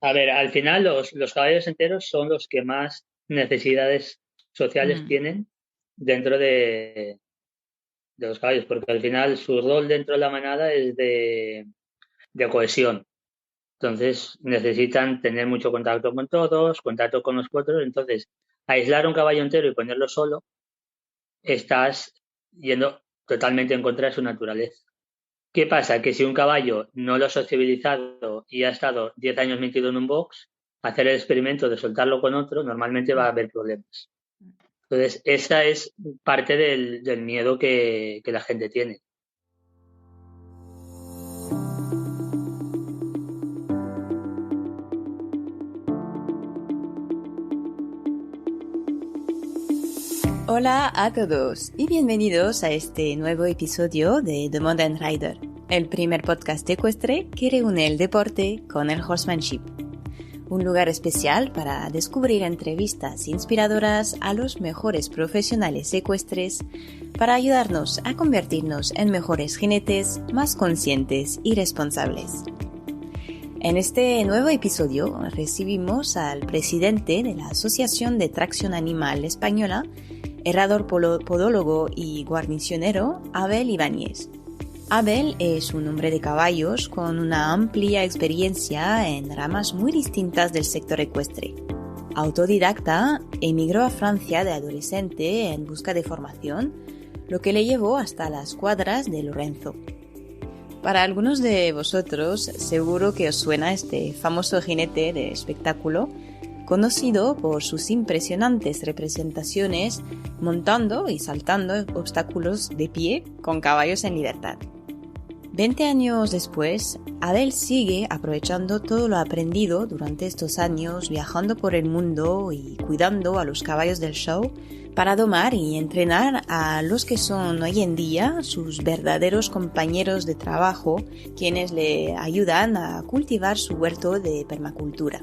A ver, al final los caballos enteros son los que más necesidades sociales Mm, tienen dentro de los caballos, porque al final su rol dentro de la manada es de cohesión. Entonces necesitan tener mucho contacto con todos, contacto con los potros. Entonces, aislar un caballo entero y ponerlo solo, estás yendo totalmente en contra de su naturaleza. ¿Qué pasa? Que si un caballo no lo has sociabilizado y ha estado 10 años metido en un box, hacer el experimento de soltarlo con otro, normalmente va a mm. haber problemas. Entonces, esa es parte del miedo que la gente tiene. Hola a todos y bienvenidos a este nuevo episodio de The Modern Rider, el primer podcast ecuestre que reúne el deporte con el horsemanship. Un lugar especial para descubrir entrevistas inspiradoras a los mejores profesionales ecuestres para ayudarnos a convertirnos en mejores jinetes más conscientes y responsables. En este nuevo episodio recibimos al presidente de la Asociación de Tracción Animal Española, herrador podólogo y guarnicionero, Abel Ibáñez. Abel es un hombre de caballos con una amplia experiencia en ramas muy distintas del sector ecuestre. Autodidacta, emigró a Francia de adolescente en busca de formación, lo que le llevó hasta las cuadras de Lorenzo. Para algunos de vosotros seguro que os suena este famoso jinete de espectáculo, conocido por sus impresionantes representaciones montando y saltando obstáculos de pie con caballos en libertad. 20 años después, Abel sigue aprovechando todo lo aprendido durante estos años viajando por el mundo y cuidando a los caballos del show para domar y entrenar a los que son hoy en día sus verdaderos compañeros de trabajo, quienes le ayudan a cultivar su huerto de permacultura.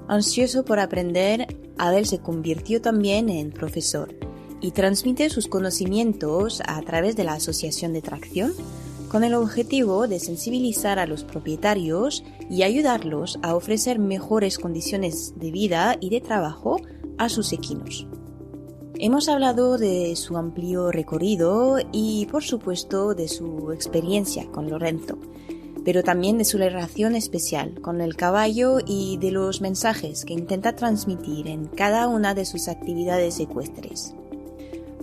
Ansioso por aprender, Abel se convirtió también en profesor y transmite sus conocimientos a través de la Asociación de Tracción con el objetivo de sensibilizar a los propietarios y ayudarlos a ofrecer mejores condiciones de vida y de trabajo a sus equinos. Hemos hablado de su amplio recorrido y, por supuesto, de su experiencia con Lorenzo, pero también de su relación especial con el caballo y de los mensajes que intenta transmitir en cada una de sus actividades ecuestres.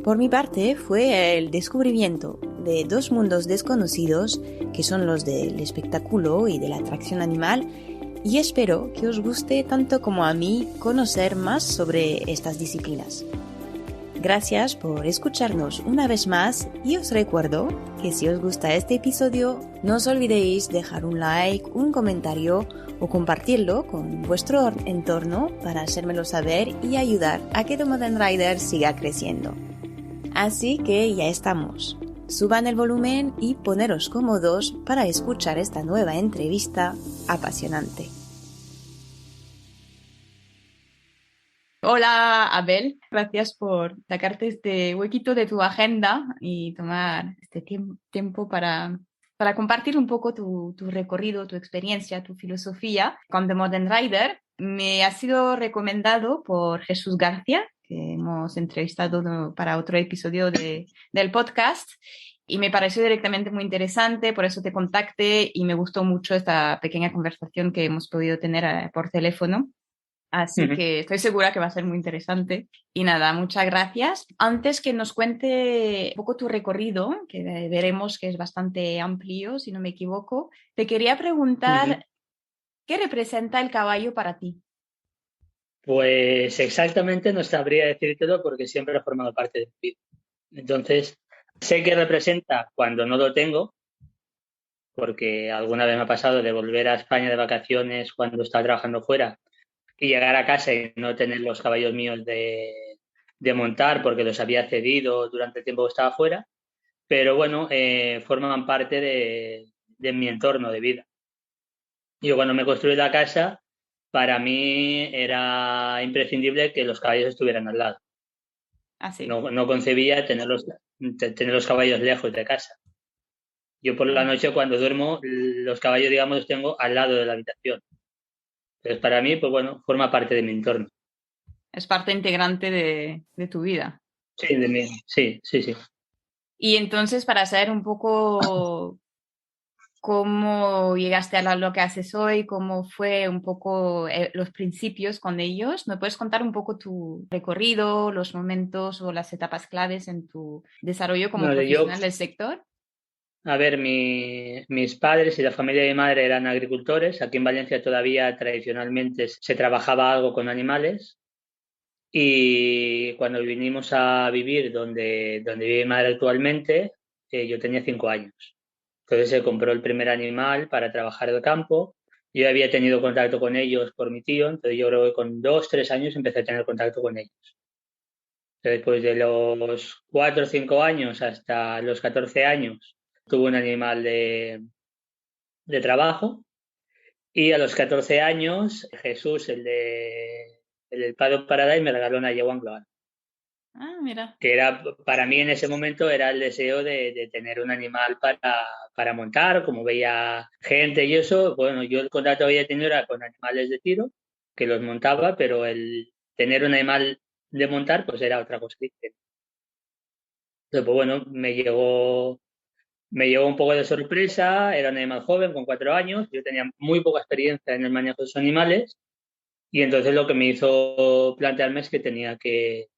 Por mi parte, fue el descubrimiento de dos mundos desconocidos, que son los del espectáculo y de la atracción animal, y espero que os guste tanto como a mí conocer más sobre estas disciplinas. Gracias por escucharnos una vez más y os recuerdo que si os gusta este episodio, no os olvidéis dejar un like, un comentario o compartirlo con vuestro entorno para hacérmelo saber y ayudar a que The Modern Rider siga creciendo. Así que ya estamos. Suban el volumen y poneros cómodos para escuchar esta nueva entrevista apasionante. Hola Abel, gracias por sacarte este huequito de tu agenda y tomar este tiempo para compartir un poco tu recorrido, tu experiencia, tu filosofía con The Modern Rider. Me ha sido recomendado por Jesús García, que hemos entrevistado para otro episodio del podcast, y me pareció directamente muy interesante, por eso te contacté y me gustó mucho esta pequeña conversación que hemos podido tener por teléfono. Así Ujú. que estoy segura que va a ser muy interesante. Y nada, muchas gracias. Antes que nos cuente un poco tu recorrido, que veremos que es bastante amplio, si no me equivoco, te quería Ujú. preguntar, ¿qué representa el caballo para ti? Pues exactamente no sabría decírtelo porque siempre ha formado parte de mi vida. Entonces, sé que representa cuando no lo tengo, porque alguna vez me ha pasado de volver a España de vacaciones cuando estaba trabajando fuera y llegar a casa y no tener los caballos míos de montar porque los había cedido durante el tiempo que estaba fuera, pero bueno, forman parte de mi entorno de vida. Yo cuando me construí la casa, para mí era imprescindible que los caballos estuvieran al lado. Así. No concebía tener los caballos lejos de casa. Yo por la noche cuando duermo, los caballos, digamos, los tengo al lado de la habitación. Entonces, para mí, pues bueno, forma parte de mi entorno. Es parte integrante de tu vida. Sí, de mí. Sí, sí, sí. Y entonces, para saber un poco cómo llegaste a lo que haces hoy, cómo fue un poco los principios con ellos, ¿me puedes contar un poco tu recorrido, los momentos o las etapas claves en tu desarrollo como No, yo, profesional del sector? a ver, mis padres y la familia de mi madre eran agricultores. Aquí en Valencia todavía tradicionalmente se trabajaba algo con animales. Y cuando vinimos a vivir donde vive mi madre actualmente, yo tenía 5 años. Entonces se compró el primer animal para trabajar el campo. Yo había tenido contacto con ellos por mi tío, entonces yo creo que con 2, 3 años empecé a tener contacto con ellos. Después de los 4 o 5 años hasta los 14 años tuve un animal de trabajo y a los 14 años Jesús, el del Prado Paradise, me regaló una yegua global, Ah, mira. que era para mí en ese momento era el deseo de tener un animal para montar, como veía gente y eso, bueno, yo el contacto que había tenido era con animales de tiro, que los montaba, pero el tener un animal de montar pues era otra cosa diferente. Entonces, pues bueno, me llegó un poco de sorpresa, era un animal joven con 4 años, yo tenía muy poca experiencia en el manejo de esos animales y entonces lo que me hizo plantearme es que tenía que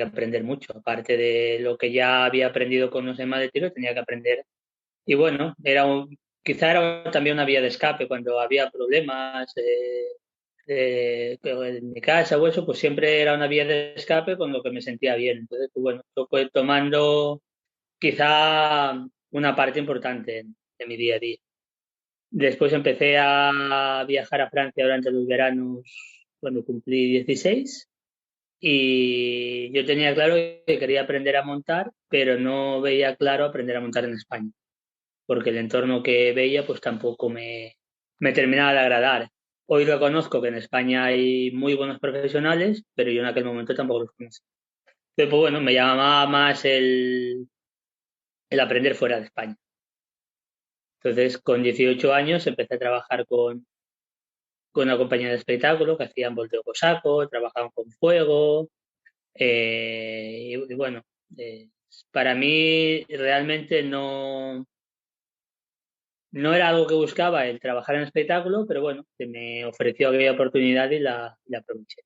aprender mucho, aparte de lo que ya había aprendido con los demás de tiro, tenía que aprender. Y bueno, quizá era también una vía de escape cuando había problemas en mi casa o eso, pues siempre era una vía de escape con lo que me sentía bien. Entonces, pues bueno, esto fue tomando quizá una parte importante de mi día a día. Después empecé a viajar a Francia durante los veranos cuando cumplí 16 y yo tenía claro que quería aprender a montar, pero no veía claro aprender a montar en España, porque el entorno que veía pues tampoco me terminaba de agradar. Hoy reconozco que en España hay muy buenos profesionales, pero yo en aquel momento tampoco los conocía. Pero pues bueno, me llamaba más el aprender fuera de España. Entonces, con 18 años empecé a trabajar con una compañía de espectáculo que hacían volteo cosaco, trabajaban con fuego, y bueno, eh, para mí realmente no era algo que buscaba el trabajar en espectáculo, pero bueno, se me ofreció aquella oportunidad y la aproveché.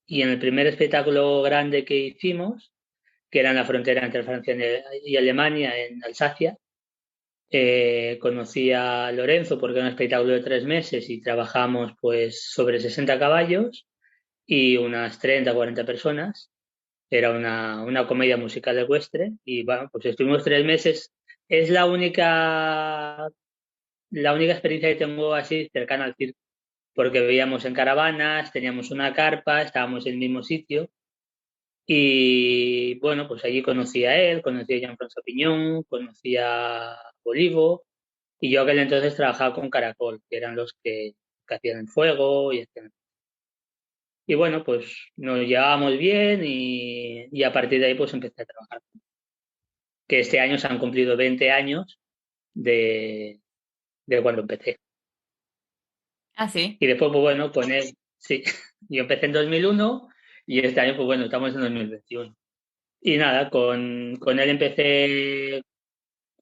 Y en el primer espectáculo grande que hicimos, que era en la frontera entre Francia y Alemania, en Alsacia, conocí a Lorenzo porque era un espectáculo de 3 meses y trabajamos pues sobre 60 caballos y unas 30 40 personas. Era una comedia musical ecuestre y bueno, pues estuvimos 3 meses. Es la única experiencia que tengo así cercana al circo, porque veíamos en caravanas, teníamos una carpa, estábamos en el mismo sitio y bueno, pues allí conocí a él, conocí a Jean-François Piñón, conocí a Olivo y yo aquel entonces trabajaba con Caracol, que eran los que hacían el fuego y bueno, pues nos llevábamos bien y a partir de ahí pues empecé a trabajar. Que este año se han cumplido 20 años de, de cuando empecé. Ah, sí. Y después, pues bueno, con él, sí, yo empecé en 2001 y este año, pues bueno, estamos en 2021. Y nada, con él empecé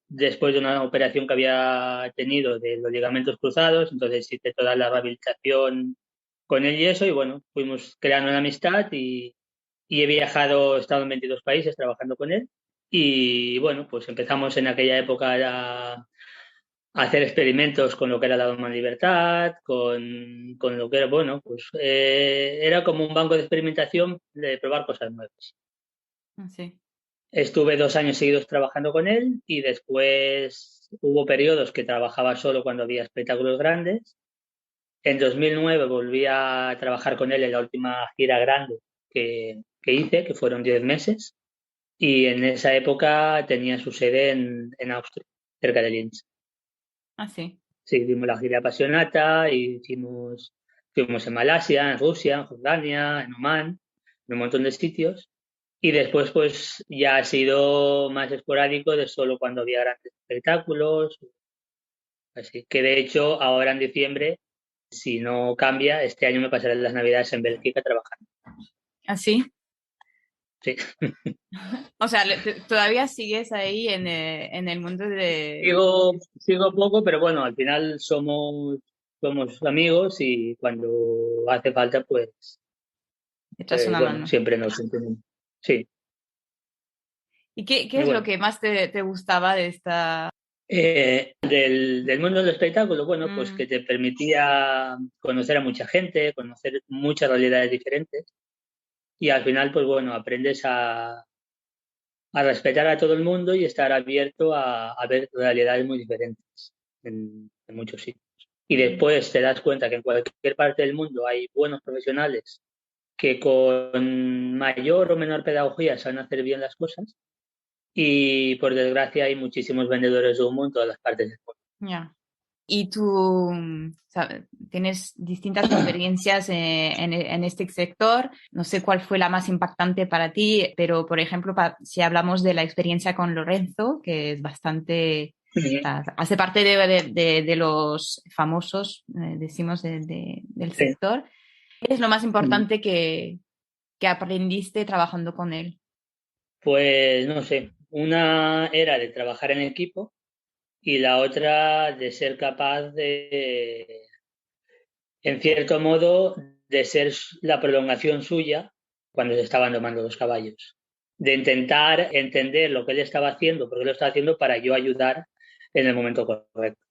después de una operación que había tenido de los ligamentos cruzados, entonces hice toda la rehabilitación con él y eso, y bueno, fuimos creando una amistad y he viajado, he estado en 22 países trabajando con él. Y bueno, pues empezamos en aquella época hacer experimentos con lo que era la doma en libertad, con lo que era, bueno, pues era como un banco de experimentación de probar cosas nuevas. Ah, sí. Estuve 2 años seguidos trabajando con él y después hubo periodos que trabajaba solo cuando había espectáculos grandes. En 2009 volví a trabajar con él en la última gira grande que hice, que fueron 10 meses, y en esa época tenía su sede en Austria, cerca de Linz. Ah, sí. Sí, dimos la gira apasionata y fuimos en Malasia, en Rusia, en Jordania, en Omán, en un montón de sitios. Y después, pues ya ha sido más esporádico de solo cuando había grandes espectáculos. Así que de hecho, ahora en diciembre si no cambia, este año me pasaré las Navidades en Bélgica trabajando. ¿Ah, sí? Sí. O sea, todavía sigues ahí en el mundo de... Sigo poco, pero bueno, al final somos amigos y cuando hace falta, Echas una bueno, mano. siempre nos entendemos. Sí. ¿Y qué Y es lo bueno, que más te gustaba de esta... del mundo del espectáculo, bueno, pues Mm, que te permitía conocer a mucha gente, conocer muchas realidades diferentes y al final, pues bueno, aprendes a respetar a todo el mundo y estar abierto a ver realidades muy diferentes en muchos sitios. Y mm, después te das cuenta que en cualquier parte del mundo hay buenos profesionales que con mayor o menor pedagogía saben hacer bien las cosas y por desgracia hay muchísimos vendedores de humo en todas las partes del mundo. ya. Y tú tienes distintas experiencias en este sector. No sé cuál fue la más impactante para ti, pero por ejemplo, si hablamos de la experiencia con Lorenzo, que es bastante, hace parte de los famosos, decimos, del Sí. sector. ¿Qué es lo más importante que aprendiste trabajando con él? Pues no sé, una era de trabajar en equipo y la otra de ser capaz de, en cierto modo, de ser la prolongación suya cuando se estaban domando los caballos. De intentar entender lo que él estaba haciendo, porque lo estaba haciendo para yo ayudar en el momento correcto.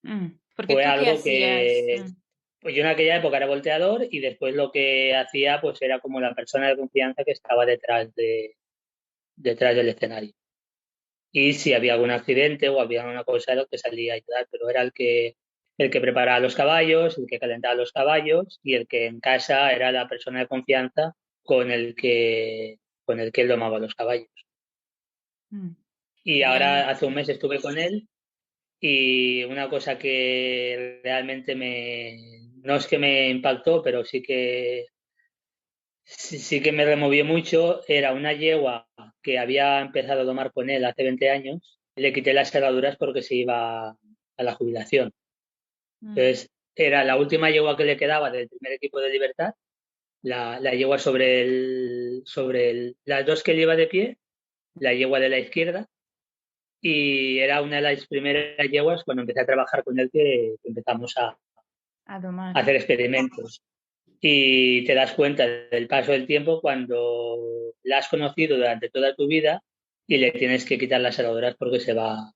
Porque Fue tú qué algo hacías. que, pues yo en aquella época era volteador y después lo que hacía pues era como la persona de confianza que estaba detrás del escenario. Y si había algún accidente o había una cosa, era el que salía a ayudar, pero era el que preparaba los caballos, el que calentaba los caballos y el que en casa era la persona de confianza con el que él domaba los caballos. Mm, Y y, ahora hace un mes estuve con él y una cosa que realmente no es que me impactó, pero sí que me removió mucho, era una yegua que había empezado a domar con él hace 20 años. Le quité las cerraduras porque se iba a la jubilación. mm, Entonces, era la última yegua que le quedaba del primer equipo de Libertad, la yegua las dos que lleva de pie, la yegua de la izquierda, y era una de las primeras yeguas cuando empecé a trabajar con él que empezamos a a domar. hacer experimentos. Y te das cuenta del paso del tiempo cuando la has conocido durante toda tu vida y le tienes que quitar las cerraduras porque se va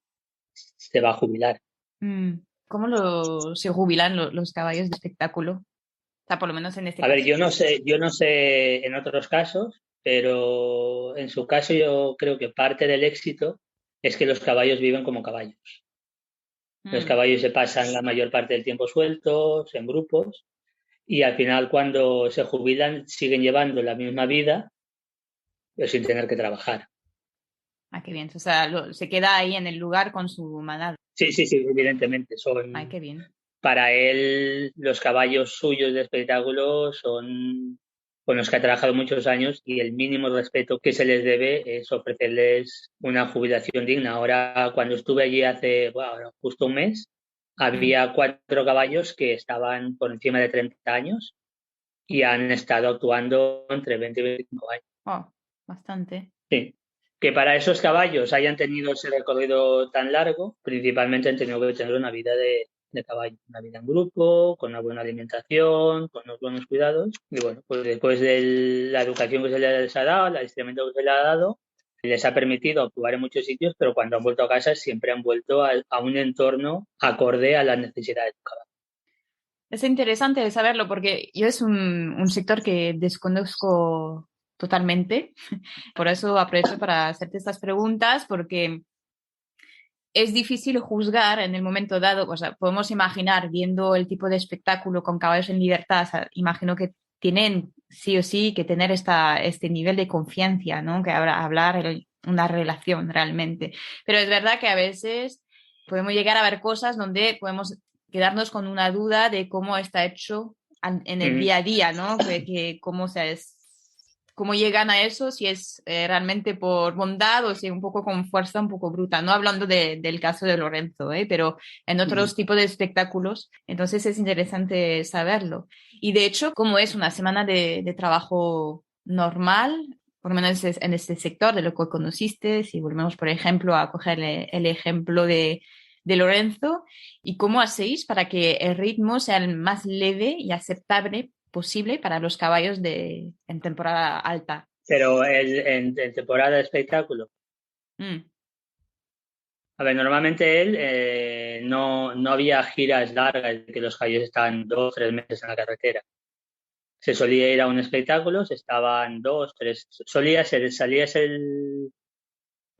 a jubilar. Mm, ¿Cómo se jubilan los caballos de espectáculo? O sea, por lo menos en este A ver, caso. yo no sé en otros casos, pero en su caso yo creo que parte del éxito es que los caballos viven como caballos. Los Mm, caballos se pasan la mayor parte del tiempo sueltos, en grupos, y al final cuando se jubilan siguen llevando la misma vida, pero sin tener que trabajar. qué bien. O sea, se queda ahí en el lugar con su manada. Sí, sí, sí, evidentemente. Ay, qué bien. Para él, los caballos suyos de espectáculo son con los que ha trabajado muchos años y el mínimo respeto que se les debe es ofrecerles una jubilación digna. Ahora, cuando estuve allí hace justo un mes, Mm. había 4 caballos que estaban por encima de 30 años y han estado actuando entre 20 y 25 años. Oh, bastante. Sí. Que para esos caballos hayan tenido ese recorrido tan largo, principalmente han tenido que tener una vida de caballo, una vida en grupo, con una buena alimentación, con unos buenos cuidados. Y bueno, pues después de la educación que se les ha dado, el adiestramiento que se les ha dado, les ha permitido actuar en muchos sitios, pero cuando han vuelto a casa siempre han vuelto a un entorno acorde a las necesidades del caballo. Es interesante saberlo porque yo es un sector que desconozco totalmente. Por eso aprovecho para hacerte estas preguntas porque es difícil juzgar en el momento dado. O sea, podemos imaginar viendo el tipo de espectáculo con caballos en libertad, o sea, imagino que tienen sí o sí que tener este nivel de confianza, ¿no? Que hablar una relación realmente. Pero es verdad que a veces podemos llegar a ver cosas donde podemos quedarnos con una duda de cómo está hecho en el Ujú. día a día, ¿no? Cómo se es. cómo llegan a eso, si es realmente por bondad o si es un poco con fuerza, un poco bruta. No hablando del caso de Lorenzo, pero en otros tipos de espectáculos. Entonces es interesante saberlo. Y de hecho, como es una semana de trabajo normal, por lo menos en este sector de lo que conociste, si volvemos, por ejemplo, a coger el ejemplo de Lorenzo, y cómo hacéis para que el ritmo sea el más leve y aceptable posible para los caballos en temporada alta. Pero en temporada de espectáculo. Mm. A ver, normalmente él no había giras largas, que los caballos estaban 2 o 3 meses en la carretera. Se solía ir a un espectáculo, se estaban 2, 3, salías el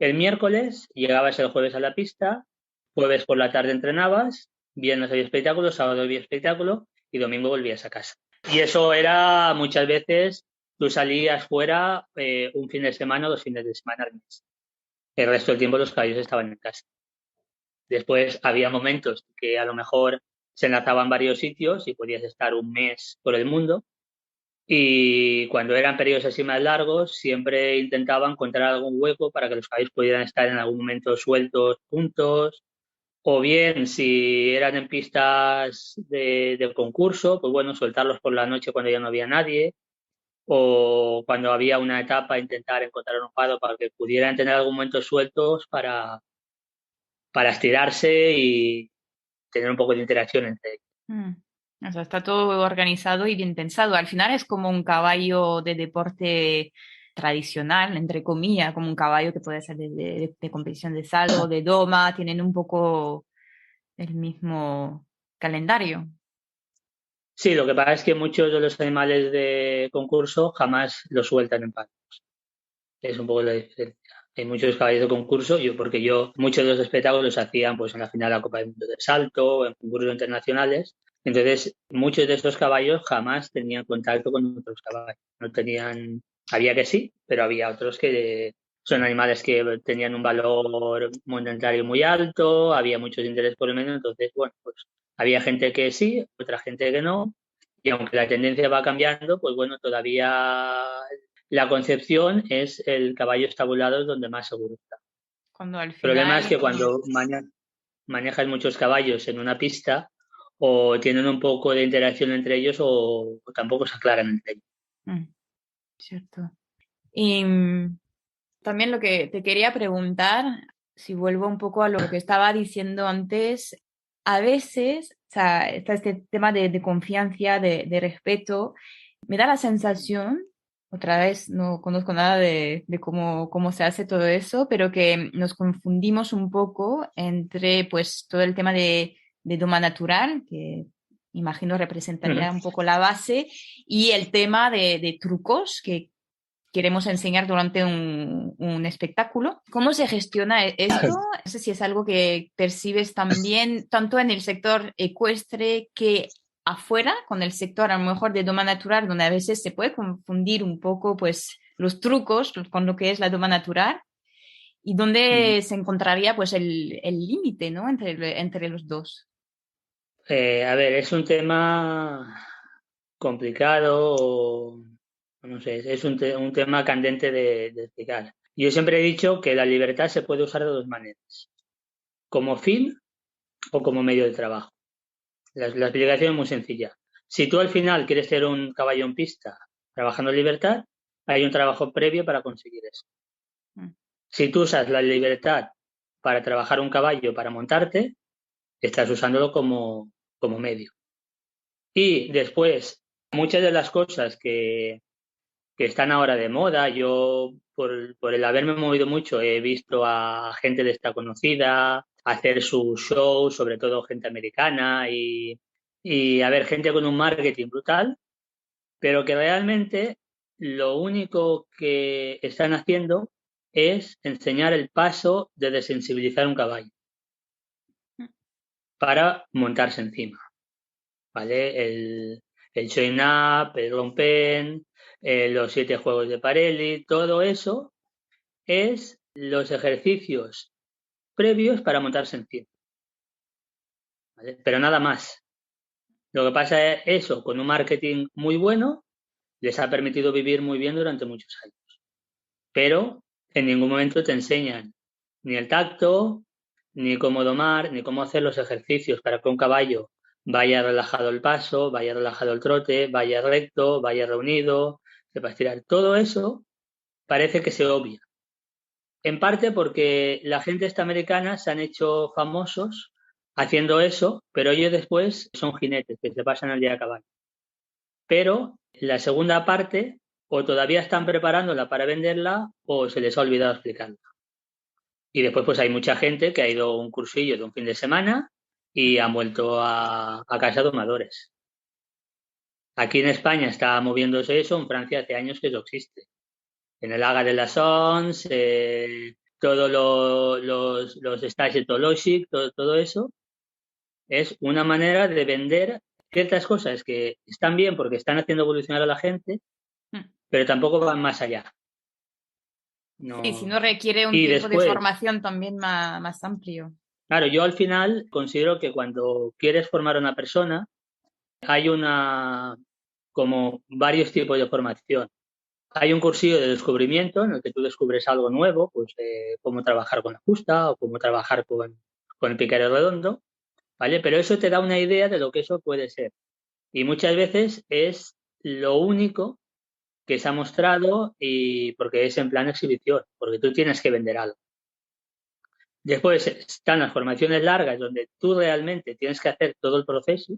miércoles, llegabas el jueves a la pista, jueves por la tarde entrenabas, viernes había espectáculo, sábado había espectáculo y domingo volvías a casa. Y eso era muchas veces, tú salías fuera un fin de semana o 2 fines de semana al mes. El resto del tiempo los caballos estaban en casa. Después había momentos que a lo mejor se enlazaban varios sitios y podías estar un mes por el mundo. Y cuando eran periodos así más largos, siempre intentaba encontrar algún hueco para que los caballos pudieran estar en algún momento sueltos juntos. O bien, si eran en pistas del concurso, pues bueno, soltarlos por la noche cuando ya no había nadie. O cuando había una etapa, intentar encontrar un pado para que pudieran tener algún momento sueltos para estirarse y tener un poco de interacción entre ellos. Mm. O sea, está todo organizado y bien pensado. Al final es como un caballo de deporte tradicional, entre comillas, como un caballo que puede ser de competición de salto, de doma, tienen un poco el mismo calendario. Sí, lo que pasa es que muchos de los animales de concurso jamás los sueltan en paz. Es un poco la diferencia. Hay muchos caballos de concurso, muchos de los espectáculos se hacían pues en la final de la Copa del Mundo de Salto, en concursos internacionales. Entonces, muchos de estos caballos jamás tenían contacto con otros caballos. No tenían, había que sí, pero había otros que son animales que tenían un valor monetario muy alto, había muchos interés por el medio, entonces, bueno, pues había gente que sí, otra gente que no, y aunque la tendencia va cambiando, pues bueno, todavía la concepción es el caballo estabulado es donde más seguro está. Cuando al El problema es final, que cuando manejas muchos caballos en una pista, o tienen un poco de interacción entre ellos o tampoco se aclaran entre ellos. mm, cierto. Y también lo que te quería preguntar, si vuelvo un poco a lo que estaba diciendo antes, a veces, o sea, está este tema de confianza, de respeto, me da la sensación, otra vez no conozco nada de cómo se hace todo eso, pero que nos confundimos un poco entre pues todo el tema de doma natural, que imagino representaría un poco la base, y el tema de trucos que queremos enseñar durante un espectáculo. ¿Cómo se gestiona esto? No sé si es algo que percibes también tanto en el sector ecuestre que afuera, con el sector a lo mejor de doma natural, donde a veces se puede confundir un poco pues los trucos con lo que es la doma natural y donde se encontraría pues el límite, ¿no? Entre los dos. A ver, es un tema complicado, no sé, es un tema candente de explicar. Yo siempre he dicho que la libertad se puede usar de dos maneras, como fin o como medio de trabajo. La explicación es muy sencilla. Si tú al final quieres ser un caballo en pista trabajando en libertad, hay un trabajo previo para conseguir eso. Mm. Si tú usas la libertad para trabajar un caballo, para montarte, estás usándolo como medio. Y después, muchas de las cosas que están ahora de moda, yo por el haberme movido mucho he visto a gente de esta conocida hacer su show, sobre todo gente americana y a ver, gente con un marketing brutal, pero que realmente lo único que están haciendo es enseñar el paso de desensibilizar un caballo para montarse encima, ¿vale? El join up, el rompen, los 7 juegos de Parelli, todo eso es los ejercicios previos para montarse encima, ¿vale? Pero nada más. Lo que pasa es eso, con un marketing muy bueno, les ha permitido vivir muy bien durante muchos años. Pero en ningún momento te enseñan ni el tacto, ni cómo domar, ni cómo hacer los ejercicios para que un caballo vaya relajado el paso, vaya relajado el trote, vaya recto, vaya reunido, sepa estirar. Todo eso parece que se obvia. En parte porque la gente esta americana se han hecho famosos haciendo eso, pero ellos después son jinetes que se pasan el día a caballo. Pero la segunda parte, o todavía están preparándola para venderla, o se les ha olvidado explicarla. Y después pues hay mucha gente que ha ido a un cursillo de un fin de semana y han vuelto a casa domadores. Aquí en España está moviéndose eso, en Francia hace años que eso existe. En el Haga de la Sons, todos los stages etológicos, todo eso, es una manera de vender ciertas cosas que están bien porque están haciendo evolucionar a la gente, pero tampoco van más allá. No. Sí, si no requiere un Y tiempo de después, formación también más amplio. claro, yo al final considero que cuando quieres formar a una persona, hay como varios tipos de formación. Hay un cursillo de descubrimiento en el que tú descubres algo nuevo, pues cómo trabajar con la justa o cómo trabajar con el piquero redondo, ¿vale? Pero eso te da una idea de lo que eso puede ser. Y muchas veces es lo único que se ha mostrado y porque es en plan exhibición, porque tú tienes que vender algo. Después están las formaciones largas donde tú realmente tienes que hacer todo el proceso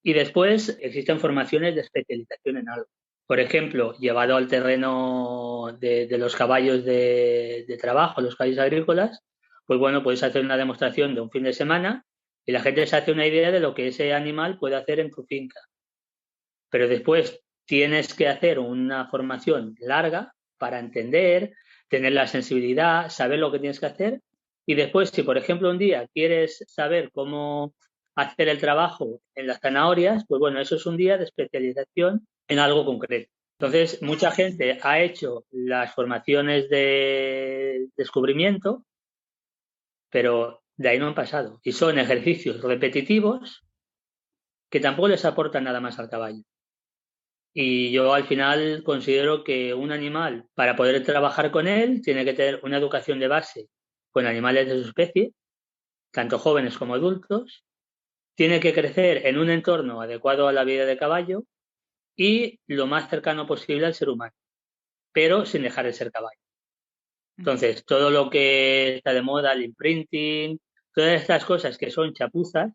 y después existen formaciones de especialización en algo. Por ejemplo, llevado al terreno de los caballos de trabajo, los caballos agrícolas, pues bueno, puedes hacer una demostración de un fin de semana y la gente se hace una idea de lo que ese animal puede hacer en tu finca. Pero después tienes que hacer una formación larga para entender, tener la sensibilidad, saber lo que tienes que hacer. Y después, si por ejemplo un día quieres saber cómo hacer el trabajo en las zanahorias, pues bueno, eso es un día de especialización en algo concreto. Entonces, mucha gente ha hecho las formaciones de descubrimiento, pero de ahí no han pasado. Y son ejercicios repetitivos que tampoco les aportan nada más al caballo. Y yo al final considero que un animal, para poder trabajar con él, tiene que tener una educación de base con animales de su especie, tanto jóvenes como adultos, tiene que crecer en un entorno adecuado a la vida de caballo y lo más cercano posible al ser humano, pero sin dejar de ser caballo. Entonces, todo lo que está de moda, el imprinting, todas estas cosas que son chapuzas,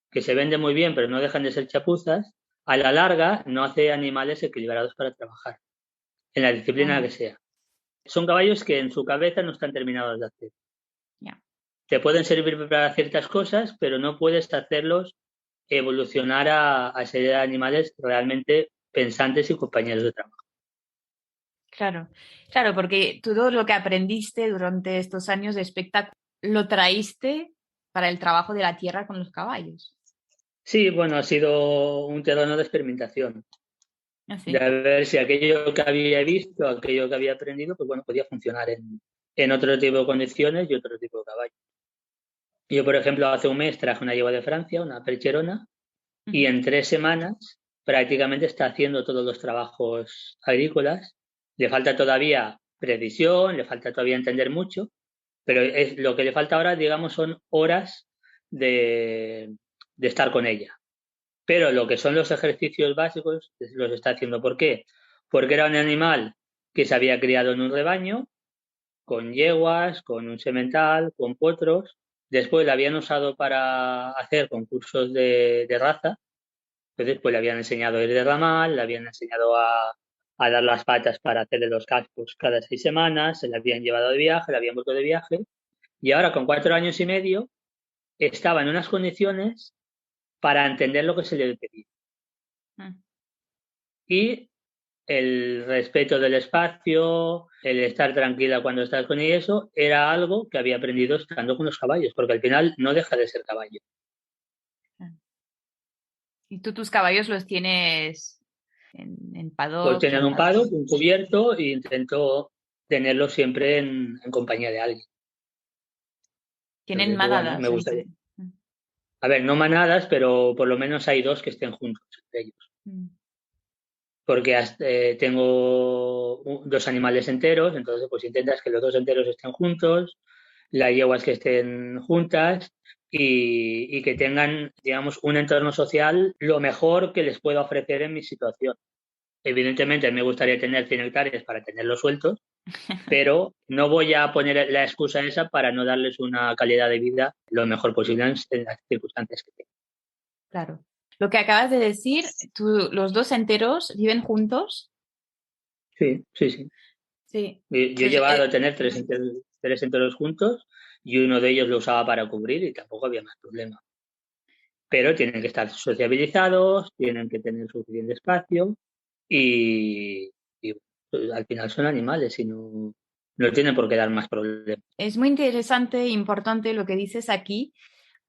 que se venden muy bien pero no dejan de ser chapuzas, a la larga no hace animales equilibrados para trabajar, en la disciplina que sea. Son caballos que en su cabeza no están terminados de hacer. Yeah. Te pueden servir para ciertas cosas, pero no puedes hacerlos evolucionar a ser animales realmente pensantes y compañeros de trabajo. Claro, claro, porque todo lo que aprendiste durante estos años de espectáculo lo traíste para el trabajo de la tierra con los caballos. Sí, bueno, ha sido un terreno de experimentación. ¿Así? De ver si aquello que había visto, aquello que había aprendido, pues bueno, podía funcionar en otro tipo de condiciones y otro tipo de caballo. Yo, por ejemplo, hace un mes traje una yegua de Francia, una percherona, y en 3 semanas prácticamente está haciendo todos los trabajos agrícolas. Le falta todavía precisión, le falta todavía entender mucho, pero lo que le falta ahora, digamos, son horas de estar con ella. Pero lo que son los ejercicios básicos los está haciendo. ¿Por qué? Porque era un animal que se había criado en un rebaño, con yeguas, con un semental, con potros. Después la habían usado para hacer concursos de raza. Entonces, pues le habían enseñado a ir de ramal, le habían enseñado a dar las patas para hacerle los cascos cada 6 semanas, se le habían llevado de viaje, le habían vuelto de viaje. Y ahora, con 4 años y medio, estaba en unas condiciones para entender lo que se le pedía. Y el respeto del espacio, el estar tranquila cuando estás con ella, eso era algo que había aprendido estando con los caballos, porque al final no deja de ser caballo. ¿Y tú tus caballos los tienes en Pues paddocks? tenían un paddock, un cubierto, e intento tenerlo siempre en compañía de alguien. ¿Tienen Entonces, bueno, me manadas? gustaría. A ver, no manadas, pero por lo menos hay 2 que estén juntos entre ellos. porque tengo dos animales enteros, entonces pues intentas que los dos enteros estén juntos, las yeguas que estén juntas y que tengan, digamos, un entorno social lo mejor que les pueda ofrecer en mi situación. Evidentemente me gustaría tener 100 hectáreas para tenerlos sueltos, pero no voy a poner la excusa esa para no darles una calidad de vida lo mejor posible en las circunstancias que tengo. Claro. Lo que acabas de decir, los dos enteros viven juntos. Sí, sí, sí. Sí. Yo he Pues, llevado a tener tres enteros juntos y uno de ellos lo usaba para cubrir y tampoco había más problema. Pero tienen que estar sociabilizados, tienen que tener suficiente espacio y pues, al final son animales y no tienen por qué dar más problemas. es muy interesante e importante lo que dices aquí,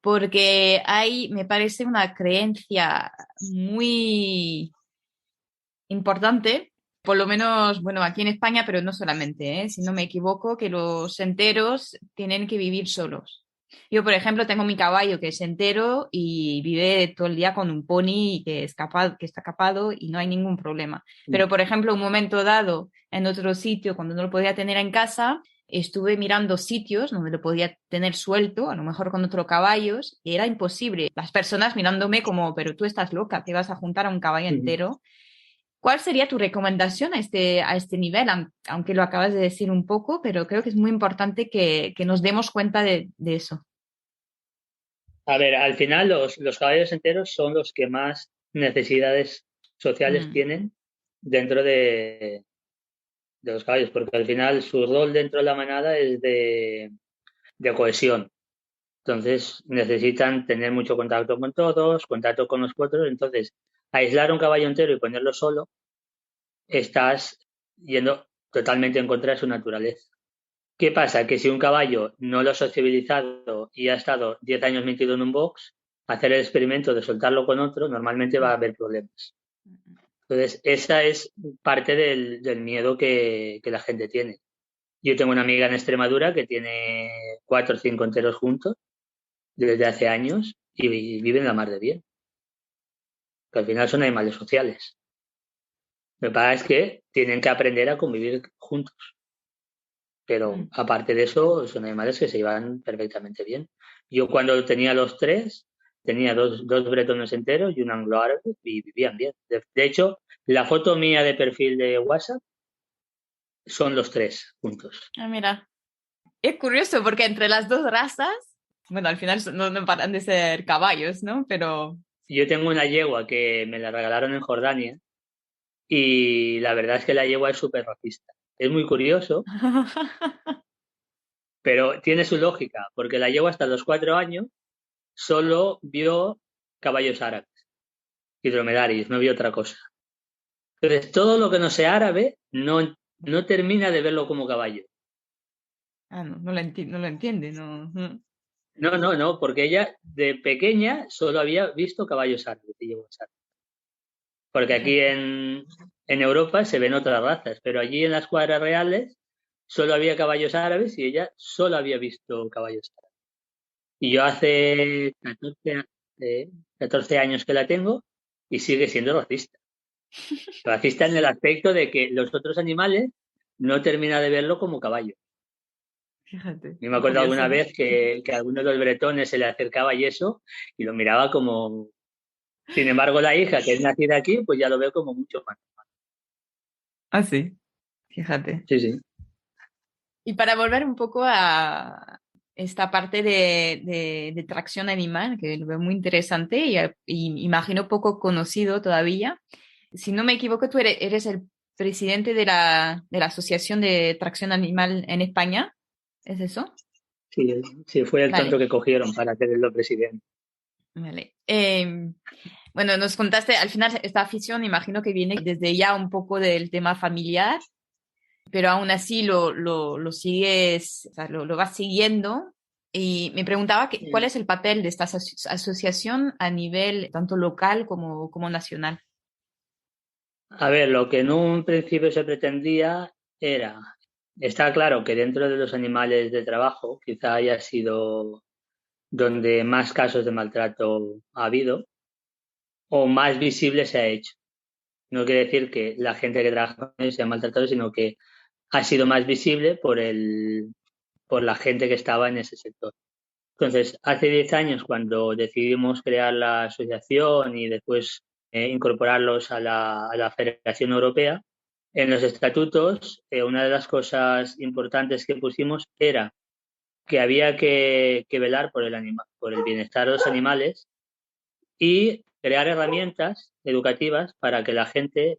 porque hay, me parece, una creencia muy importante, por lo menos, bueno, aquí en España, pero no solamente, ¿eh? Si no me equivoco, que los enteros tienen que vivir solos. Yo, por ejemplo, tengo mi caballo que es entero y vive todo el día con un pony que, que está capado y no hay ningún problema. Pero, por ejemplo, un momento dado, en otro sitio, cuando no lo podía tener en casa, estuve mirando sitios donde lo podía tener suelto, a lo mejor con otros caballos, y era imposible. Las personas mirándome como, pero tú estás loca, que vas a juntar a un caballo entero. ¿Cuál sería tu recomendación a este nivel? Aunque lo acabas de decir un poco, pero creo que es muy importante que nos demos cuenta de eso. A ver, al final los caballos enteros son los que más necesidades sociales Mm, tienen dentro de los caballos, porque al final su rol dentro de la manada es de cohesión. Entonces necesitan tener mucho contacto con todos, contacto con los otros. Entonces, aislar un caballo entero y ponerlo solo, estás yendo totalmente en contra de su naturaleza. ¿Qué pasa? Que si un caballo no lo has sociabilizado y ha estado 10 años metido en un box, hacer el experimento de soltarlo con otro, normalmente va a haber problemas. Entonces, esa es parte del miedo que la gente tiene. Yo tengo una amiga en Extremadura que tiene 4 o 5 enteros juntos desde hace años y viven la mar de bien, que al final son animales sociales. Lo que pasa es que tienen que aprender a convivir juntos, pero mm. aparte de eso son animales que se llevan perfectamente bien. Yo cuando tenía los tres, tenía dos bretones enteros y un anglo árabe y vivían bien. De hecho, la foto mía de perfil de WhatsApp son los tres juntos. Ah, mira, es curioso porque entre las dos razas, bueno, al final no paran de ser caballos, ¿no? Pero Yo tengo una yegua que me la regalaron en Jordania y la verdad es que la yegua es súper racista. Es muy curioso, pero tiene su lógica, porque la yegua hasta los 4 años solo vio caballos árabes y dromedarios, no vio otra cosa. Entonces, todo lo que no sea árabe no termina de verlo como caballo. no lo entiende, no. No, porque ella de pequeña solo había visto caballos árabes y yeguas árabes. Porque aquí Fíjate. en Europa se ven otras razas, pero allí en las cuadras reales solo había caballos árabes y ella solo había visto caballos árabes. Y yo hace 14 años que la tengo y sigue siendo racista. Racista en el aspecto de que los otros animales no termina de verlo como caballo. Fíjate, Yo me qué acuerdo curioso. alguna vez que a alguno de los bretones se le acercaba y eso, y lo miraba como... Sin embargo, la hija, que es nacida aquí, pues ya lo veo como mucho más. Ah, sí, fíjate. Sí, sí. Y para volver un poco a esta parte de tracción animal, que lo veo muy interesante y imagino poco conocido todavía, si no me equivoco, tú eres el presidente de la Asociación de Tracción Animal en España, ¿es eso? Sí, sí, fue el tonto Vale, que cogieron para hacerlo presidente. vale. Bueno, nos contaste, al final esta afición imagino que viene desde ya un poco del tema familiar, pero aún así lo sigues, o sea, lo vas siguiendo. Y me preguntaba cuál es el papel de esta asociación a nivel tanto local como nacional. A ver, lo que en un principio se pretendía era, está claro que dentro de los animales de trabajo quizá haya sido donde más casos de maltrato ha habido o más visible se ha hecho. No quiere decir que la gente que trabaja con ellos sea maltratada, sino que ha sido más visible por la gente que estaba en ese sector. Entonces, hace 10 años, cuando decidimos crear la asociación y después incorporarlos a la Federación Europea, en los estatutos, una de las cosas importantes que pusimos era que había que velar por el bienestar de los animales y crear herramientas educativas para que la gente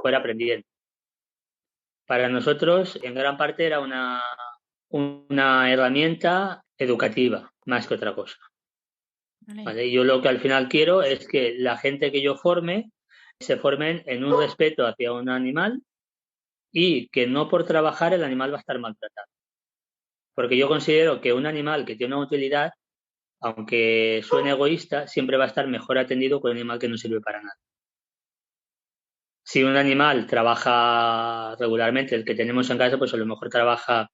fuera aprendiendo. Para nosotros, en gran parte, era una herramienta educativa, más que otra cosa. ¿Vale? Yo lo que al final quiero es que la gente que yo forme se formen en un respeto hacia un animal y que no por trabajar el animal va a estar maltratado. Porque yo considero que un animal que tiene una utilidad, aunque suene egoísta, siempre va a estar mejor atendido que un animal que no sirve para nada. Si un animal trabaja regularmente, el que tenemos en casa, pues a lo mejor trabaja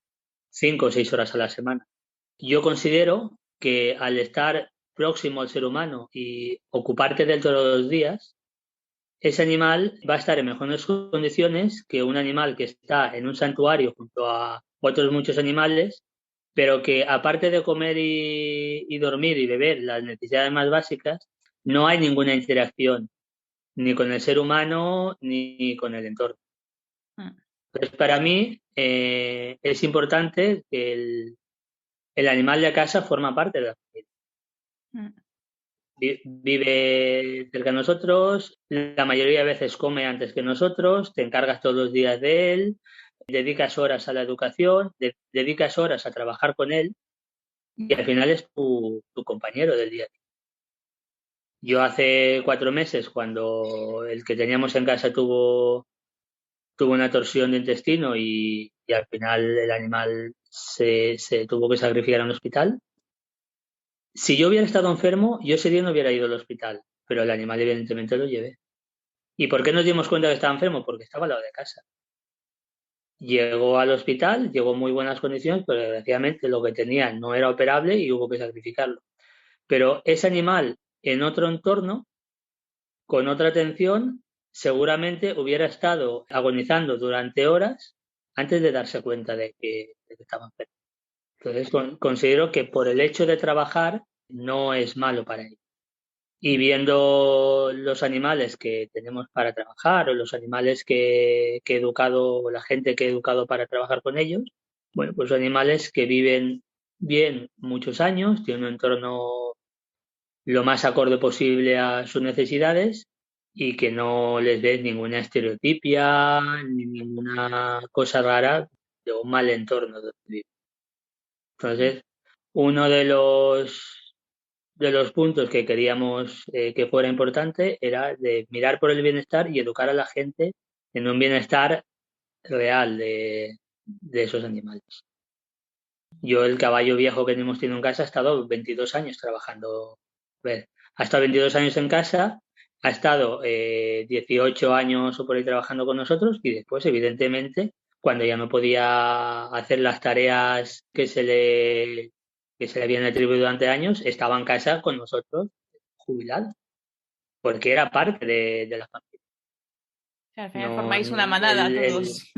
5 o 6 horas a la semana. Yo considero que al estar próximo al ser humano y ocuparte de él todos los días, ese animal va a estar en mejores condiciones que un animal que está en un santuario junto a otros muchos animales, pero que aparte de comer y dormir y beber las necesidades más básicas, no hay ninguna interacción ni con el ser humano ni con el entorno. Entonces, para mí es importante que el animal de casa forma parte de la familia. Vive cerca de nosotros, la mayoría de veces come antes que nosotros, te encargas todos los días de él, dedicas horas a la educación, dedicas horas a trabajar con él y al final es tu compañero del día a día. Yo hace 4 meses, cuando el que teníamos en casa tuvo una torsión de intestino y al final el animal se tuvo que sacrificar en un hospital. Si yo hubiera estado enfermo, yo ese día no hubiera ido al hospital, pero el animal evidentemente lo llevé. ¿Y por qué nos dimos cuenta que estaba enfermo? Porque estaba al lado de casa. Llegó al hospital, llegó en muy buenas condiciones, pero desgraciadamente lo que tenía no era operable y hubo que sacrificarlo. Pero ese animal en otro entorno, con otra atención, seguramente hubiera estado agonizando durante horas antes de darse cuenta de que estaba enfermo. Entonces, considero que por el hecho de trabajar no es malo para él. Y viendo los animales que tenemos para trabajar o los animales que he educado, la gente que he educado para trabajar con ellos, bueno, pues animales que viven bien muchos años, tienen un entorno lo más acorde posible a sus necesidades y que no les des ninguna estereotipia ni ninguna cosa rara de un mal entorno donde viven. Entonces, uno de los puntos que queríamos que fuera importante era de mirar por el bienestar y educar a la gente en un bienestar real de esos animales. Yo, el caballo viejo que hemos tenido en casa, ha estado 22 años trabajando. A ver, ha estado 22 años en casa, ha estado 18 años o por ahí trabajando con nosotros y después, evidentemente, cuando ya no podía hacer las tareas que se le habían atribuido durante años, estaba en casa con nosotros, jubilado, porque era parte de la familia. Al final No, formáis una manada todos.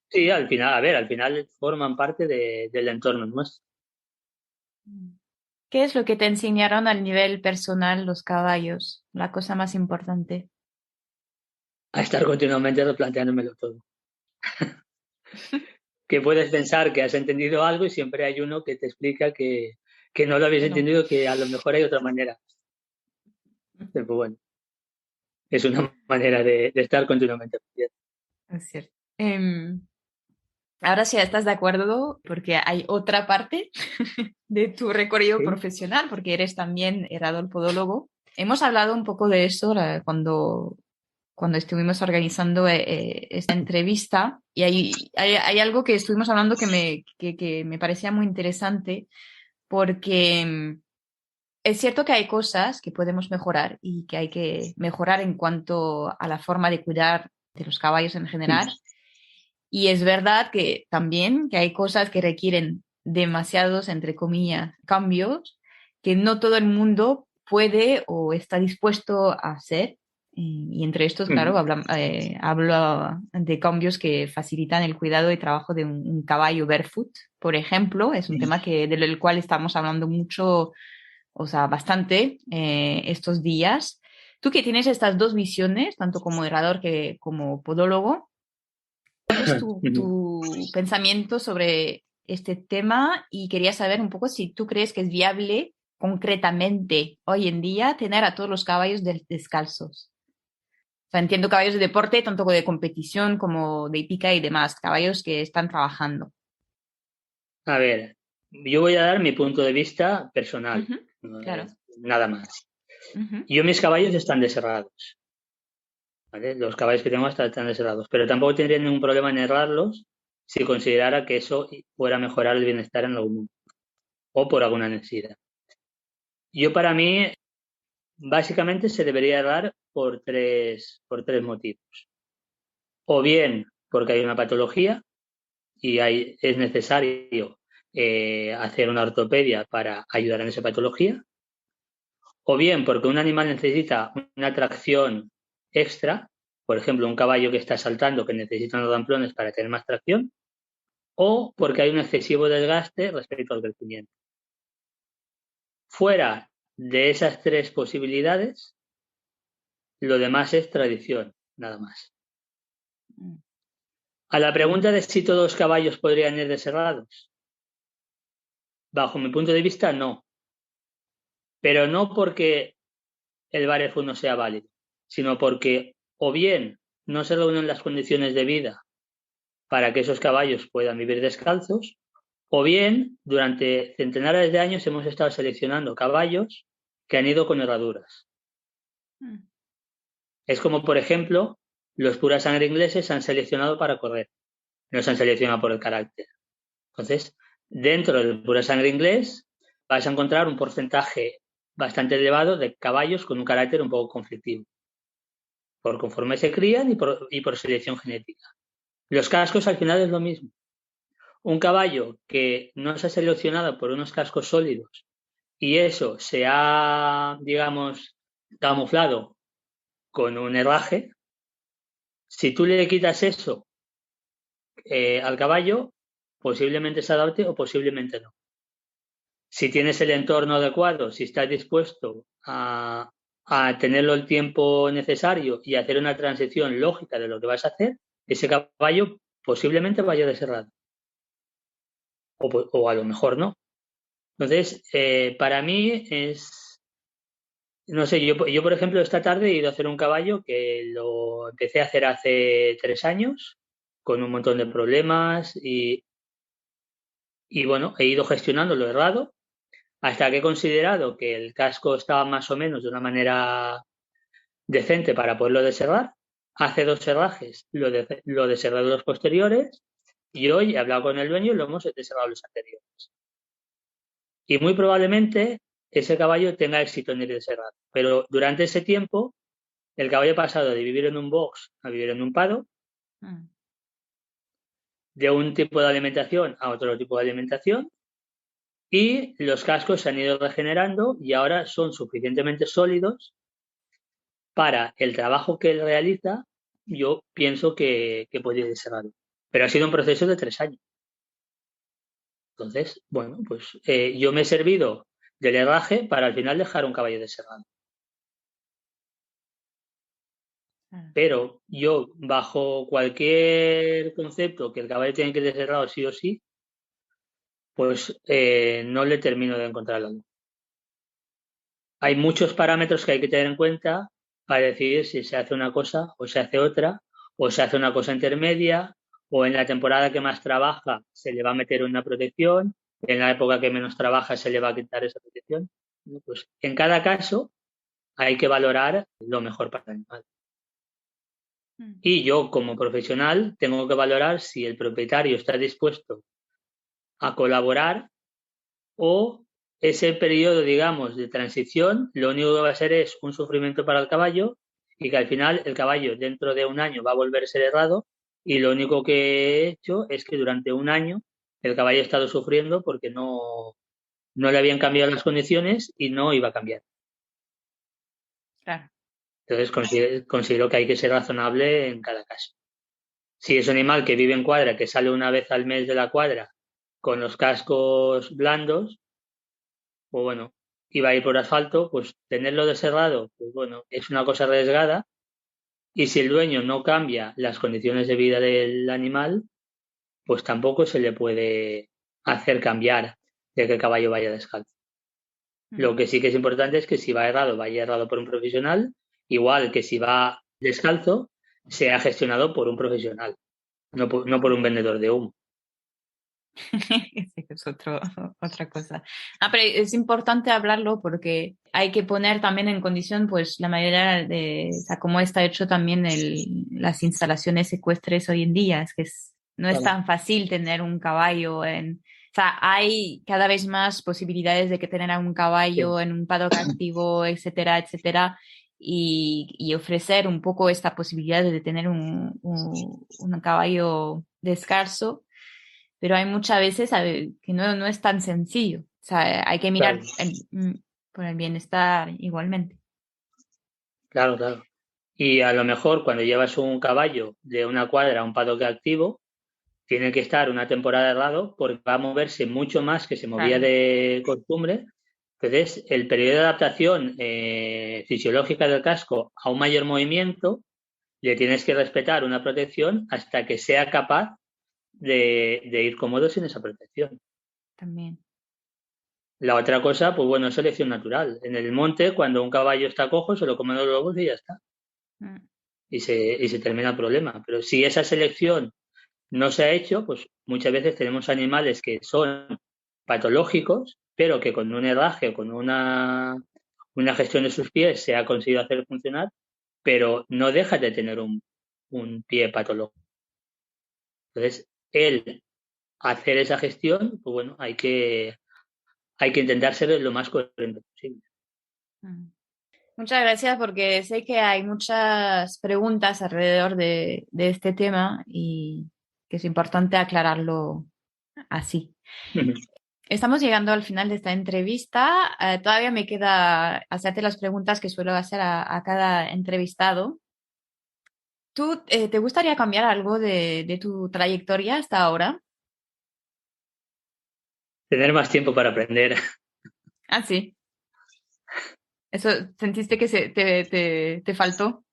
Sí, al final forman parte del entorno nuestro. ¿Qué es lo que te enseñaron al nivel personal los caballos? La cosa más importante. A estar continuamente replanteándomelo todo. Que puedes pensar que has entendido algo y siempre hay uno que te explica que no lo habéis entendido, que a lo mejor hay otra manera. Pero bueno, es una manera de estar continuamente aprendiendo. Es cierto. Ahora sí estás de acuerdo, porque hay otra parte de tu recorrido ¿Sí? profesional, porque eres también podólogo. Hemos hablado un poco de eso cuando estuvimos organizando esta entrevista y hay algo que estuvimos hablando que me parecía muy interesante porque es cierto que hay cosas que podemos mejorar y que hay que mejorar en cuanto a la forma de cuidar de los caballos en general. Y es verdad que también que hay cosas que requieren demasiados, entre comillas, cambios que no todo el mundo puede o está dispuesto a hacer. Y entre estos, claro, hablo de cambios que facilitan el cuidado y trabajo de un caballo barefoot, por ejemplo. Es un tema del cual estamos hablando mucho, o sea, bastante estos días. Tú que tienes estas dos visiones, tanto como herrador que como podólogo, ¿cuál es tu pensamiento sobre este tema? Y quería saber un poco si tú crees que es viable concretamente hoy en día tener a todos los caballos descalzos. O sea, entiendo caballos de deporte, tanto de competición como de hípica y demás, caballos que están trabajando. A ver, yo voy a dar mi punto de vista personal, Claro. nada más. Ujú. Yo mis caballos están desherrados, ¿vale? Los caballos que tengo están desherrados, pero tampoco tendría ningún problema en herrarlos si considerara que eso fuera a mejorar el bienestar en algún momento o por alguna necesidad. Yo para mí, básicamente se debería herrar por tres motivos. O bien porque hay una patología y es necesario hacer una ortopedia para ayudar en esa patología, o bien porque un animal necesita una tracción extra, por ejemplo, un caballo que está saltando que necesita unos ramplones para tener más tracción, o porque hay un excesivo desgaste respecto al crecimiento. Fuera de esas tres posibilidades, lo demás es tradición, nada más. A la pregunta de si todos los caballos podrían ir desherrados, bajo mi punto de vista, no. Pero no porque el barefoot no sea válido, sino porque o bien no se reúnen las condiciones de vida para que esos caballos puedan vivir descalzos, o bien durante centenares de años hemos estado seleccionando caballos que han ido con herraduras. Es como, por ejemplo, los pura sangre ingleses se han seleccionado para correr, no se han seleccionado por el carácter. Entonces, dentro del pura sangre inglés vais a encontrar un porcentaje bastante elevado de caballos con un carácter un poco conflictivo, por conforme se crían y por selección genética. Los cascos al final es lo mismo. Un caballo que no se ha seleccionado por unos cascos sólidos y eso se ha, digamos, camuflado con un herraje, si tú le quitas eso al caballo, posiblemente se adapte o posiblemente no. Si tienes el entorno adecuado, si estás dispuesto a tenerlo el tiempo necesario y hacer una transición lógica de lo que vas a hacer, ese caballo posiblemente vaya desherrado. O a lo mejor no. Entonces, para mí es, no sé, yo por ejemplo esta tarde he ido a hacer un caballo que lo empecé a hacer hace 3 años con un montón de problemas y bueno, he ido gestionando lo errado hasta que he considerado que el casco estaba más o menos de una manera decente para poderlo desherrar. Hace 2 herrajes lo desherré de los posteriores y hoy he hablado con el dueño y lo hemos desherrado los anteriores. Y muy probablemente ese caballo tenga éxito en ir desherrado. Pero durante ese tiempo, el caballo ha pasado de vivir en un box a vivir en un paddock, de un tipo de alimentación a otro tipo de alimentación, y los cascos se han ido regenerando y ahora son suficientemente sólidos para el trabajo que él realiza. Yo pienso que puede ir desherrado. Pero ha sido un proceso de 3 años. Entonces, bueno, pues yo me he servido del herraje para al final dejar un caballo desherrado. Pero yo, bajo cualquier concepto que el caballo tiene que ir desherrado sí o sí, pues no le termino de encontrar la luz. Hay muchos parámetros que hay que tener en cuenta para decidir si se hace una cosa o se hace otra, o se hace una cosa intermedia, o en la temporada que más trabaja se le va a meter una protección, en la época que menos trabaja se le va a quitar esa protección. Pues en cada caso hay que valorar lo mejor para el animal. Y yo, como profesional, tengo que valorar si el propietario está dispuesto a colaborar o ese periodo, digamos, de transición, lo único que va a ser es un sufrimiento para el caballo y que al final el caballo dentro de un año va a volver a ser herrado y lo único que he hecho es que durante un año el caballo ha estado sufriendo porque no le habían cambiado las condiciones y no iba a cambiar. Claro. Entonces considero que hay que ser razonable en cada caso. Si es un animal que vive en cuadra, que sale una vez al mes de la cuadra con los cascos blandos, pues bueno, y va a ir por asfalto, pues tenerlo deserrado, pues bueno, es una cosa arriesgada. Y si el dueño no cambia las condiciones de vida del animal, pues tampoco se le puede hacer cambiar de que el caballo vaya descalzo. Lo que sí que es importante es que si vaya errado por un profesional, igual que si va descalzo, sea gestionado por un profesional, no por un vendedor de humo. Sí, es otra cosa. Pero es importante hablarlo porque hay que poner también en condición, pues, la mayoría de, o sea, cómo está hecho también las instalaciones ecuestres hoy en día. No es Claro, tan fácil tener un caballo o sea, hay cada vez más posibilidades de que tener a un sí, caballo en un paddock activo, etcétera, etcétera. Y ofrecer un poco esta posibilidad de tener un caballo descalzo, pero hay muchas veces que no es tan sencillo. O sea, hay que claro, mirar por el bienestar igualmente. claro, claro. Y a lo mejor cuando llevas un caballo de una cuadra a un paddock activo, tiene que estar una temporada errado porque va a moverse mucho más que se movía Claro, de costumbre. Entonces, el periodo de adaptación fisiológica del casco a un mayor movimiento, le tienes que respetar una protección hasta que sea capaz de ir cómodo sin esa protección. también. La otra cosa, pues bueno, es selección natural. En el monte, cuando un caballo está cojo, se lo comen los lobos y ya está. Mm, Y se termina el problema. Pero si esa selección no se ha hecho, pues muchas veces tenemos animales que son patológicos, pero que con un herraje o con una gestión de sus pies se ha conseguido hacer funcionar, pero no deja de tener un pie patológico. Entonces, el hacer esa gestión, pues bueno, hay que intentar ser lo más coherente posible. mm. Muchas gracias porque sé que hay muchas preguntas alrededor de este tema y que es importante aclararlo así. Estamos llegando al final de esta entrevista. Todavía me queda hacerte las preguntas que suelo hacer a cada entrevistado. ¿Tú te gustaría cambiar algo de tu trayectoria hasta ahora? Tener más tiempo para aprender. Ah, sí. ¿Eso sentiste que te faltó?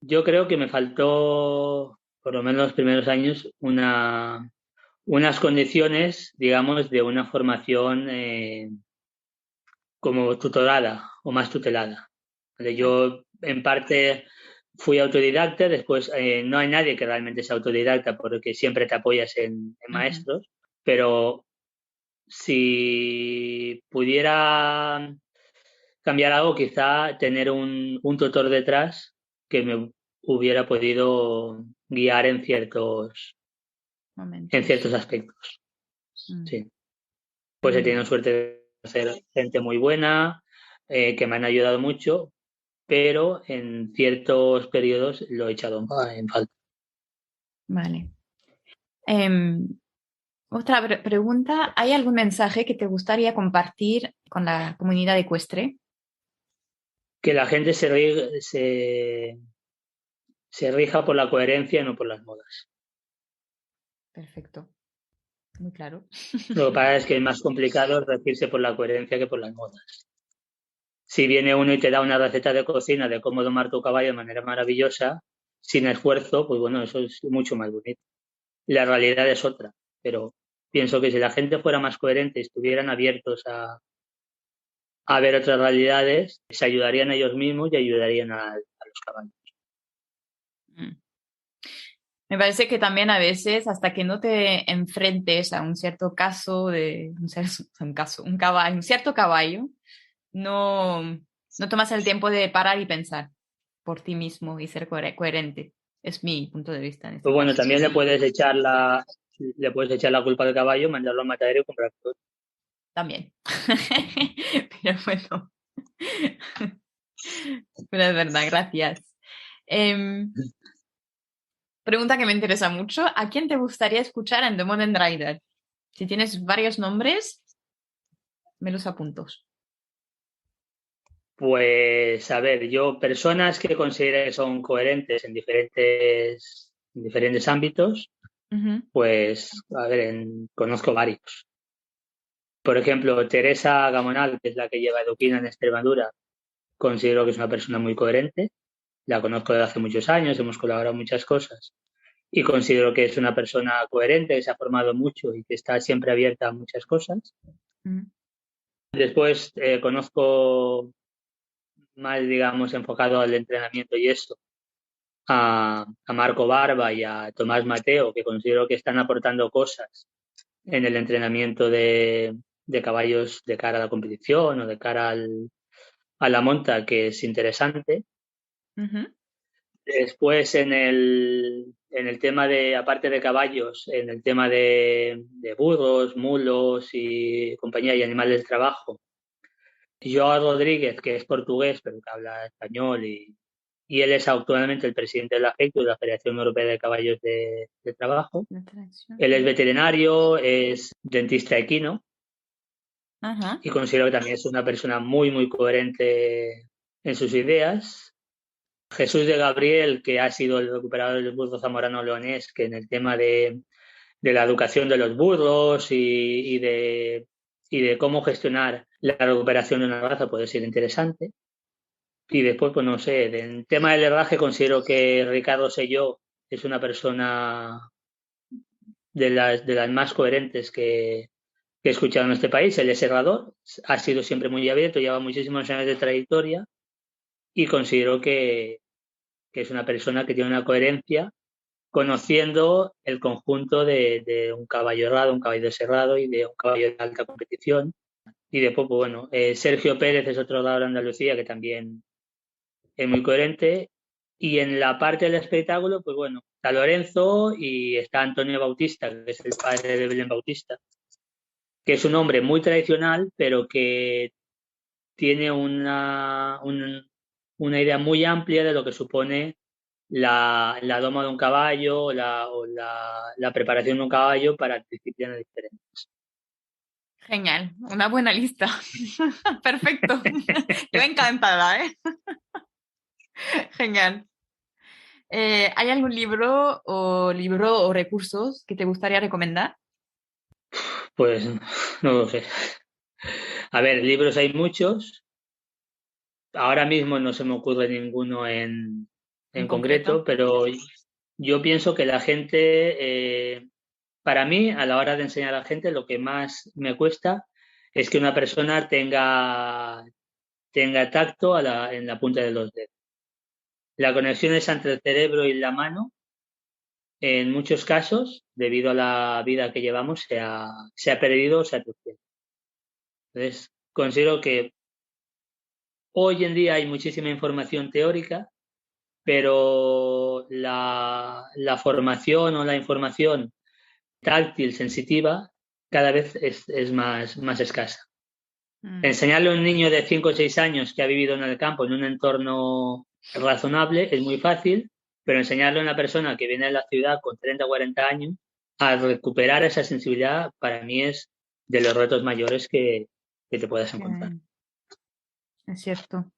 Yo creo que me faltó, por lo menos los primeros años, unas condiciones, digamos, de una formación como tutorada o más tutelada. ¿Vale? Ah, Yo, en parte, fui autodidacta, después no hay nadie que realmente sea autodidacta porque siempre te apoyas en ujú. maestros, pero si pudiera cambiar algo, quizá tener un tutor detrás que me hubiera podido guiar en ciertos Momentos. aspectos. Mm, Sí. Pues he mm, tenido suerte de conocer gente muy buena, que me han ayudado mucho, pero en ciertos periodos lo he echado en falta. vale. Em, Otra pregunta. ¿Hay algún mensaje que te gustaría compartir con la comunidad ecuestre? Que la gente se rija por la coherencia y no por las modas. Perfecto. Muy claro. Lo que pasa es que es más complicado regirse por la coherencia que por las modas. Si viene uno y te da una receta de cocina de cómo domar tu caballo de manera maravillosa, sin esfuerzo, pues bueno, eso es mucho más bonito. La realidad es otra, pero pienso que si la gente fuera más coherente y estuvieran abiertos a ver otras realidades, se ayudarían a ellos mismos y ayudarían a los caballos. Mm. Me parece que también a veces, hasta que no te enfrentes a un cierto caso un caballo, un cierto caballo, no, no tomas el tiempo de parar y pensar por ti mismo y ser coherente. Es mi punto de vista en este Pues bueno, caso. también le puedes echar la culpa al caballo, mandarlo a matadero y comprar todo. También. Pero bueno, pero es verdad, gracias. Em, Pregunta que me interesa mucho. ¿A quién te gustaría escuchar en The Modern Rider? Si tienes varios nombres, me los apunto. Pues, a ver, yo personas que considero que son coherentes en diferentes ámbitos, Ujú. pues, a ver, conozco varios. Por ejemplo, Teresa Gamonal, que es la que lleva Eduquina en Extremadura, considero que es una persona muy coherente. La conozco desde hace muchos años, hemos colaborado en muchas cosas y considero que es una persona coherente, que se ha formado mucho y que está siempre abierta a muchas cosas. Ujú. Después conozco más, digamos, enfocado al entrenamiento y eso, a Marco Barba y a Tomás Mateo, que considero que están aportando cosas en el entrenamiento de caballos de cara a la competición o de cara a la monta, que es interesante. Ujú. Después en el tema de, aparte de caballos, en el tema de burros, mulos y compañía y animales de trabajo, Joao Rodríguez, que es portugués, pero que habla español y él es actualmente el presidente de la FECTU, de la Federación Europea de Caballos de Trabajo. La tracción. Él es veterinario, es dentista equino Ajá. y considero que también es una persona muy, muy coherente en sus ideas. Jesús de Gabriel, que ha sido el recuperador del burro zamorano leonés, que en el tema de la educación de los burros y de cómo gestionar la recuperación de una raza puede ser interesante. Y después, pues no sé, en tema del herraje considero que Ricardo Selló es una persona de las más coherentes que he escuchado en este país. Él es herrador, ha sido siempre muy abierto, lleva muchísimos años de trayectoria y considero que es una persona que tiene una coherencia conociendo el conjunto de un caballo herrado, un caballo cerrado y de un caballo de alta competición. Y después, pues bueno, Sergio Pérez es otro lado de Andalucía que también es muy coherente. Y en la parte del espectáculo, pues bueno, está Lorenzo y está Antonio Bautista, que es el padre de Belén Bautista, que es un hombre muy tradicional, pero que tiene una idea muy amplia de lo que supone la doma de un caballo la preparación de un caballo para disciplinas diferentes. Genial, una buena lista. Perfecto. Yo encantada, ¿eh? Genial. ¿Hay algún libro o recursos que te gustaría recomendar? Pues no lo sé. A ver, libros hay muchos. Ahora mismo no se me ocurre ninguno En en concreto. concreto, pero yo pienso que la gente, para mí, a la hora de enseñar a la gente, lo que más me cuesta es que una persona tenga tacto en la punta de los dedos. La conexión es entre el cerebro y la mano. En muchos casos, debido a la vida que llevamos, se ha perdido o se ha atrofiado. Entonces, considero que hoy en día hay muchísima información teórica, pero la formación o la información táctil, sensitiva, cada vez es más escasa. Mm. Enseñarle a un niño de 5 o 6 años que ha vivido en el campo, en un entorno razonable, es muy fácil, pero enseñarle a una persona que viene de la ciudad con 30 o 40 años a recuperar esa sensibilidad, para mí es de los retos mayores que te puedas encontrar. Eh, es cierto.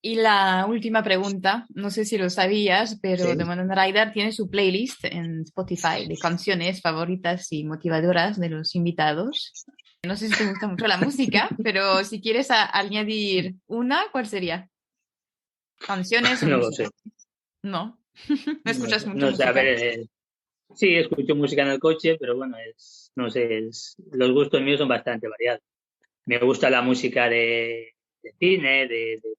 Y la última pregunta, no sé si lo sabías, pero The Sí. Modern Rider tiene su playlist en Spotify de canciones favoritas y motivadoras de los invitados. No sé si te gusta mucho la música, pero si quieres añadir una, ¿cuál sería? ¿Canciones o No lo sé. música? No, no escuchas mucho No sé, a ver, música. sí, escucho música en el coche, pero bueno, no sé, los gustos míos son bastante variados. Me gusta la música de cine,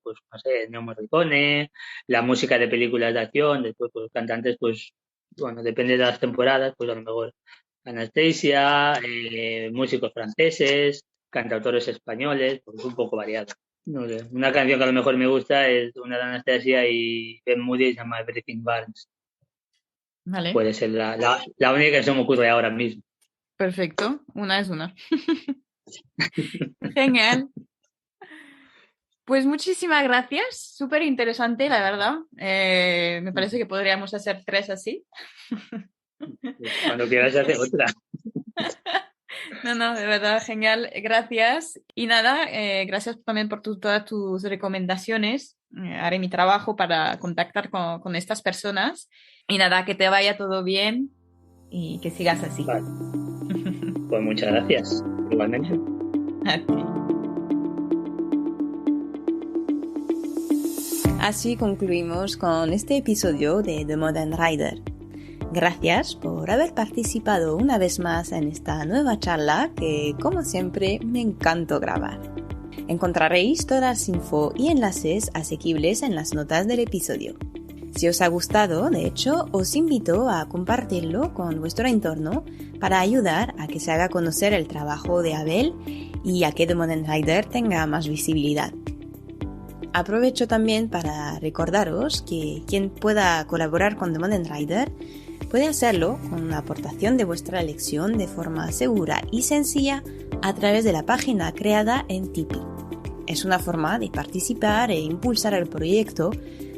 pues, no sé, Ennio Morricone, la música de películas de acción, después, pues, cantantes, pues, bueno, depende de las temporadas, pues a lo mejor Anastasia, músicos franceses, cantautores españoles, pues un poco variado. No sé, una canción que a lo mejor me gusta es una de Anastasia y Ben Moody, se llama Everything Burns. Vale, Puede ser la única que se me ocurre ahora mismo. perfecto. Una es una. Genial. Pues muchísimas gracias. Súper interesante, la verdad. Me parece que podríamos hacer tres así. Pues cuando quieras hacer otra. No, de verdad, genial. Gracias. Y nada, gracias también por todas tus recomendaciones. Haré mi trabajo para contactar con estas personas. Y nada, que te vaya todo bien y que sigas así. Vale, pues muchas gracias. Igualmente. A ti. Así concluimos con este episodio de The Modern Rider. Gracias por haber participado una vez más en esta nueva charla que, como siempre, me encantó grabar. Encontraréis todas las info y enlaces asequibles en las notas del episodio. Si os ha gustado, de hecho, os invito a compartirlo con vuestro entorno para ayudar a que se haga conocer el trabajo de Abel y a que The Modern Rider tenga más visibilidad. Aprovecho también para recordaros que quien pueda colaborar con The Modern Rider puede hacerlo con una aportación de vuestra elección de forma segura y sencilla a través de la página creada en Tipeee. Es una forma de participar e impulsar el proyecto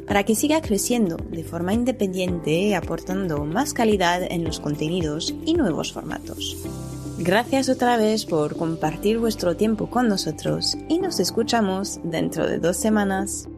para que siga creciendo de forma independiente, aportando más calidad en los contenidos y nuevos formatos. Gracias otra vez por compartir vuestro tiempo con nosotros y nos escuchamos dentro de 2 semanas.